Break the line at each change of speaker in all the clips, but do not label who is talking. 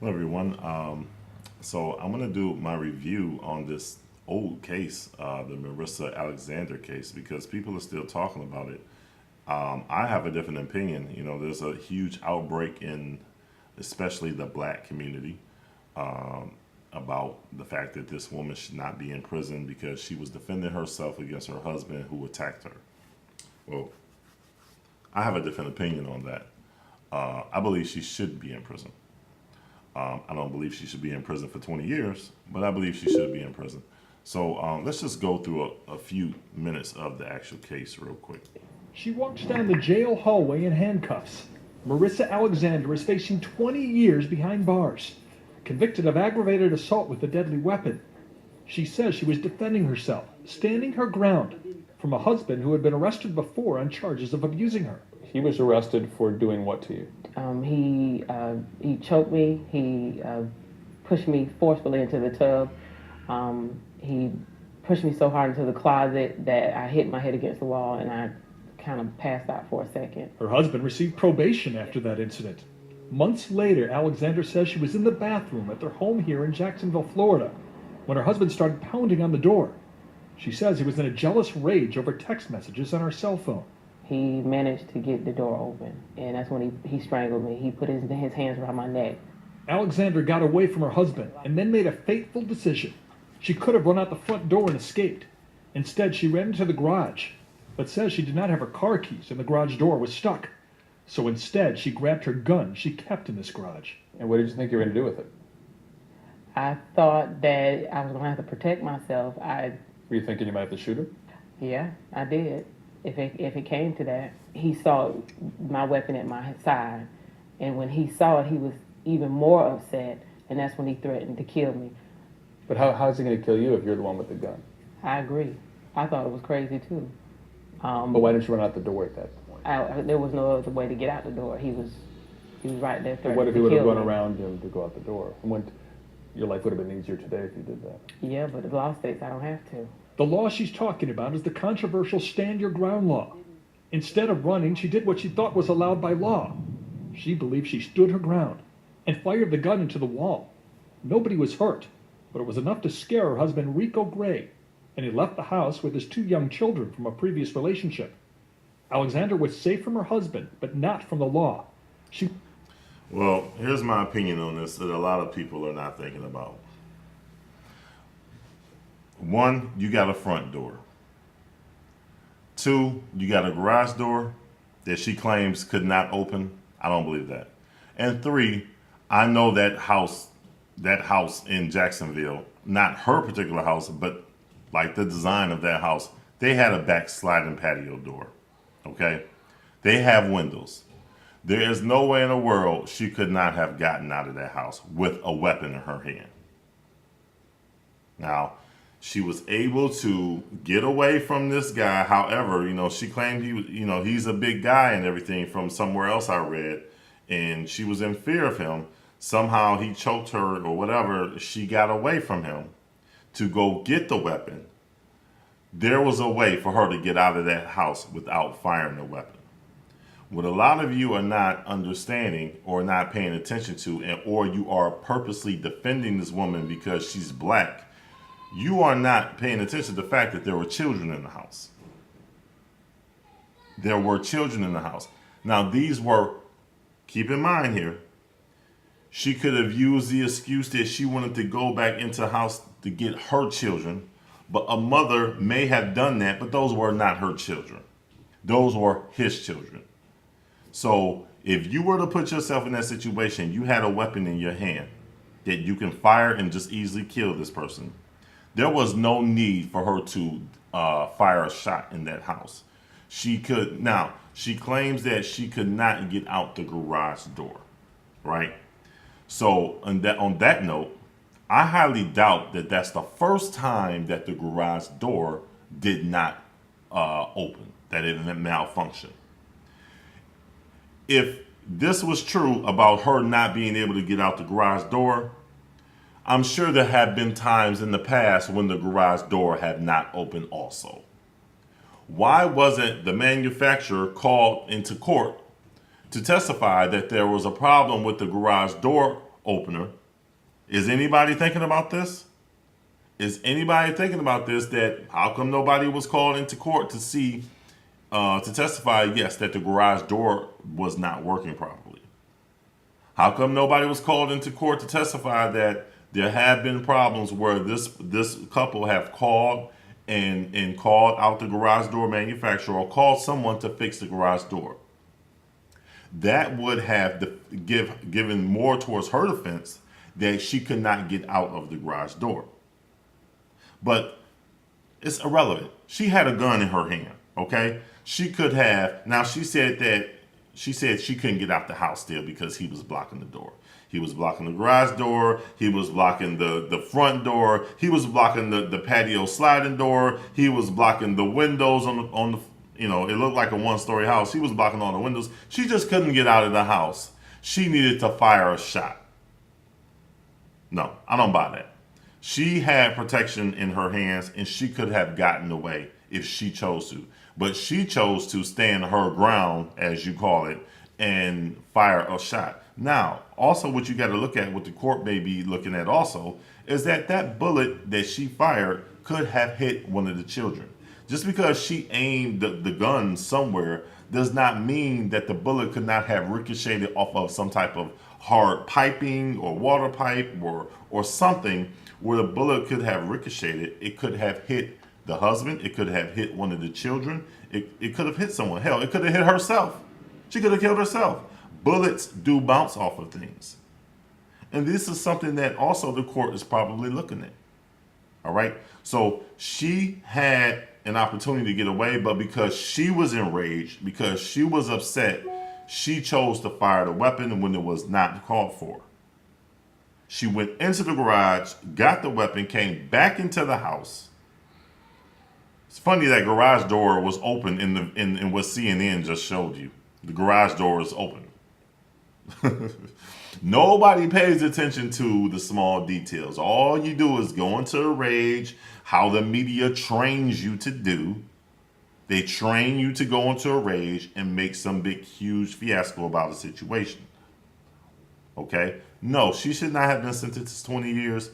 Hello, everyone. So I'm going to do my review on this old case, the Marissa Alexander case, because people are still talking about it. I have a different opinion. You know, there's a huge outbreak in, especially the black community, about the fact that this woman should not be in prison because she was defending herself against her husband who attacked her. Well, I have a different opinion on that. I believe she should be in prison. I don't believe she should be in prison for 20 years, but I believe she should be in prison. So let's just go through a few minutes of the actual case real quick.
She walks down the jail hallway in handcuffs. Marissa Alexander is facing 20 years behind bars, convicted of aggravated assault with a deadly weapon. She says she was defending herself, standing her ground, from a husband who had been arrested before on charges of abusing her.
He was arrested for doing what to you?
He choked me. He pushed me forcefully into the tub. He pushed me so hard into the closet that I hit my head against the wall and I kind of passed out for a second.
Her husband received probation after that incident. Months later, Alexander says she was in the bathroom at their home here in Jacksonville, Florida, when her husband started pounding on the door. She says he was in a jealous rage over text messages on her cell phone.
He managed to get the door open, and that's when he strangled me. He put his hands around my neck.
Alexander got away from her husband and then made a fateful decision. She could have run out the front door and escaped. Instead, she ran into the garage, but says she did not have her car keys and the garage door was stuck. So instead, she grabbed her gun she kept in this garage.
And what did you think you were going to do with it?
I thought that I was going to have to protect myself.
Were you thinking you might have to shoot her?
Yeah, I did. If it came to that, he saw my weapon at my side, and when he saw it, he was even more upset, and that's when he threatened to kill me.
But how is he going to kill you if you're the one with the gun?
I agree. I thought it was crazy too.
But why didn't you run out the door at that point?
There was no other way to get out the door. He was right there
But
threatening
what if
to
you would have
kill
run
me.
around him to go out the door? Your life would have been easier today if you did that.
Yeah, but the law states I don't have to.
The law she's talking about is the controversial stand your ground law. Instead of running, she did what she thought was allowed by law. She believed she stood her ground and fired the gun into the wall. Nobody was hurt, but it was enough to scare her husband Rico Gray, and he left the house with his two young children from a previous relationship. Alexander was safe from her husband, but not from the law.
Well, here's my opinion on this that a lot of people are not thinking about. One, you got a front door. Two, you got a garage door that she claims could not open. I don't believe that. And three, I know that house in Jacksonville, not her particular house, but like the design of that house, they had a back sliding patio door. Okay? They have windows. There is no way in the world she could not have gotten out of that house with a weapon in her hand. Now, she was able to get away from this guy. However, she claimed he's a big guy and everything from somewhere else I read, and she was in fear of him. Somehow he choked her or whatever. She got away from him to go get the weapon. There was a way for her to get out of that house without firing the weapon. What a lot of you are not understanding or not paying attention to, or you are purposely defending this woman because she's black, you are not paying attention to the fact that there were children in the house. There were children in the house. Now, keep in mind here, she could have used the excuse that she wanted to go back into the house to get her children, but a mother may have done that, but those were not her children. Those were his children. So if you were to put yourself in that situation, you had a weapon in your hand that you can fire and just easily kill this person. There was no need for her to fire a shot in that house. She claims that she could not get out the garage door, right? So on that note, I highly doubt that that's the first time that the garage door did not open, that it malfunctioned. If this was true about her not being able to get out the garage door, I'm sure there have been times in the past when the garage door had not opened also. Why wasn't the manufacturer called into court to testify that there was a problem with the garage door opener. Is anybody thinking about this? Is anybody thinking about this? That how come nobody was called into court to see, to testify? Yes, that the garage door was not working properly. How come nobody was called into court to testify that there have been problems where this couple have called and called out the garage door manufacturer or called someone to fix the garage door? That would have given more towards her defense that she could not get out of the garage door. But it's irrelevant. She had a gun in her hand, okay? She could have, now she said she couldn't get out the house still because he was blocking the door. He was blocking the garage door. He was blocking the front door. He was blocking the patio sliding door. He was blocking the windows on the it looked like a one-story house. He was blocking all the windows. She just couldn't get out of the house. She needed to fire a shot. No, I don't buy that. She had protection in her hands and she could have gotten away if she chose to. But she chose to stand her ground, as you call it, and fire a shot. Now, also what you got to look at, what the court may be looking at also, is that bullet that she fired could have hit one of the children. Just because she aimed the gun somewhere does not mean that the bullet could not have ricocheted off of some type of hard piping or water pipe or something where the bullet could have ricocheted. It could have hit the husband. It could have hit one of the children. It could have hit someone. Hell, it could have hit herself. She could have killed herself. Bullets do bounce off of things. And this is something that also the court is probably looking at. All right. So she had an opportunity to get away, but because she was enraged, because she was upset, she chose to fire the weapon when it was not called for. She went into the garage, got the weapon, came back into the house. It's funny that garage door was open in what CNN just showed you. The garage door is open. Nobody pays attention to the small details. All you do is go into a rage, how the media trains you to do. They train you to go into a rage and make some big, huge fiasco about a situation. Okay? No, she should not have been sentenced to 20 years.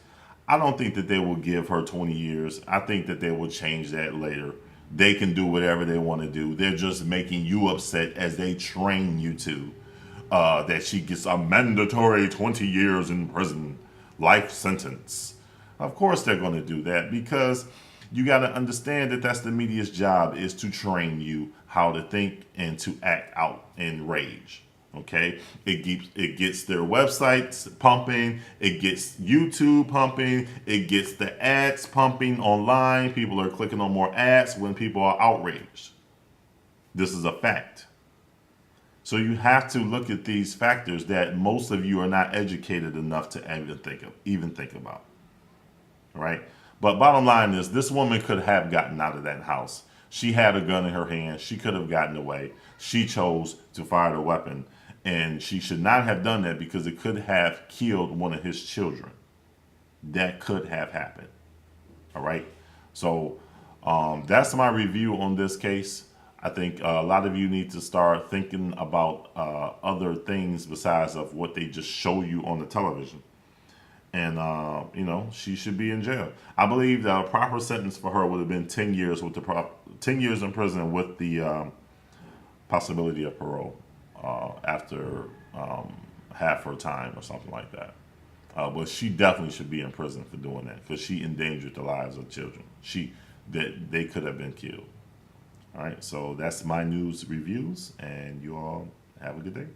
I don't think that they will give her 20 years. I think that they will change that later. They can do whatever they want to do. They're just making you upset as they train you to. That she gets a mandatory 20 years in prison, life sentence. Of course they're going to do that because you got to understand that that's the media's job, is to train you how to think and to act out in rage. Okay, it gets their websites pumping, it gets YouTube pumping, it gets the ads pumping online. People are clicking on more ads when people are outraged. This is a fact. So you have to look at these factors that most of you are not educated enough to even think about. All right? But bottom line is, this woman could have gotten out of that house. She had a gun in her hand. She could have gotten away. She chose to fire the weapon. And she should not have done that because it could have killed one of his children. That could have happened. All right? So that's my review on this case. I think a lot of you need to start thinking about other things besides of what they just show you on the television. And, she should be in jail. I believe that a proper sentence for her would have been 10 years with 10 years in prison with the possibility of parole after half her time or something like that. But she definitely should be in prison for doing that because she endangered the lives of children. They could have been killed. All right, so that's my news reviews, and you all have a good day.